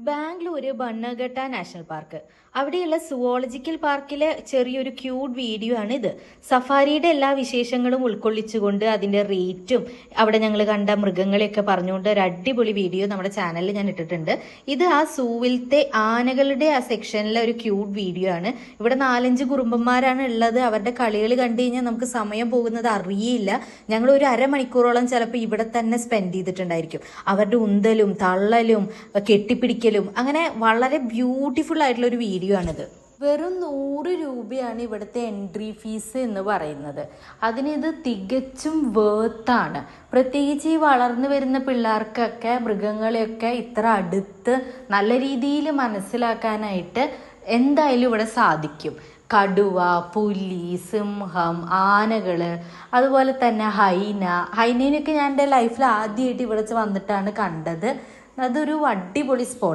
Bangalore Bannerghatta national park. അവിടെയുള്ള zoological പാർക്കിലെ ചെറിയൊരു ക്യൂട്ട് വീഡിയോ ആണ് ഇത്. സഫാരിയുടെ എല്ലാ വിശേഷങ്ങളും ഉൾക്കൊള്ളിച്ചുകൊണ്ട് അതിന്റെ റേറ്റും അവിടെ ഞങ്ങൾ കണ്ട മൃഗങ്ങളെയൊക്കെ പറഞ്ഞുകൊണ്ട് ഒരു അടിപൊളി വീഡിയോ നമ്മുടെ ചാനലിൽ ഞാൻ ഇട്ടിട്ടുണ്ട്. ഇത് ആ സൂവിലത്തെ ആനകളുടെ ആ സെക്ഷനിലെ ഒരു ക്യൂട്ട് വീഡിയോ ആണ്. ഇവിടെ 4-5 കുറുമ്പന്മാരാണ് ഉള്ളത്. അവരുടെ കളികൾ കണ്ടു കഴിഞ്ഞാൽ നമുക്ക് സമയം പോകുന്നത് അറിയില്ല. ഞങ്ങൾ ഒരു അരമണിക്കൂറോളം ചിലപ്പോൾ ഇവിടെ തന്നെ സ്പെൻഡ് ചെയ്തിട്ടുണ്ടായിരിക്കും. അവരുടെ ഉന്തലും തള്ളലും കെട്ടിപ്പിടിക്കലും അങ്ങനെ വളരെ ബ്യൂട്ടിഫുൾ ആയിട്ടുള്ള ഒരു വീഡിയോ ആണിത്. വെറും 100 രൂപയാണ് ഇവിടുത്തെ എൻട്രി ഫീസ് എന്ന് പറയുന്നത്. അതിനിത് തികച്ചും വേർത്താണ്. പ്രത്യേകിച്ച് ഈ വളർന്നു വരുന്ന പിള്ളേർക്കൊക്കെ മൃഗങ്ങളെയൊക്കെ ഇത്ര അടുത്ത് നല്ല രീതിയിൽ മനസ്സിലാക്കാനായിട്ട് എന്തായാലും ഇവിടെ സാധിക്കും. കടുവ, പുലി, സിംഹം, ആനകള്, അതുപോലെ തന്നെ ഹൈനേനൊക്കെ ഞാൻ എൻ്റെ ലൈഫിൽ ആദ്യമായിട്ട് ഇവിടെ വന്നിട്ടാണ് കണ്ടത്. അതൊരു അടിപൊളി സ്പോട്ട്.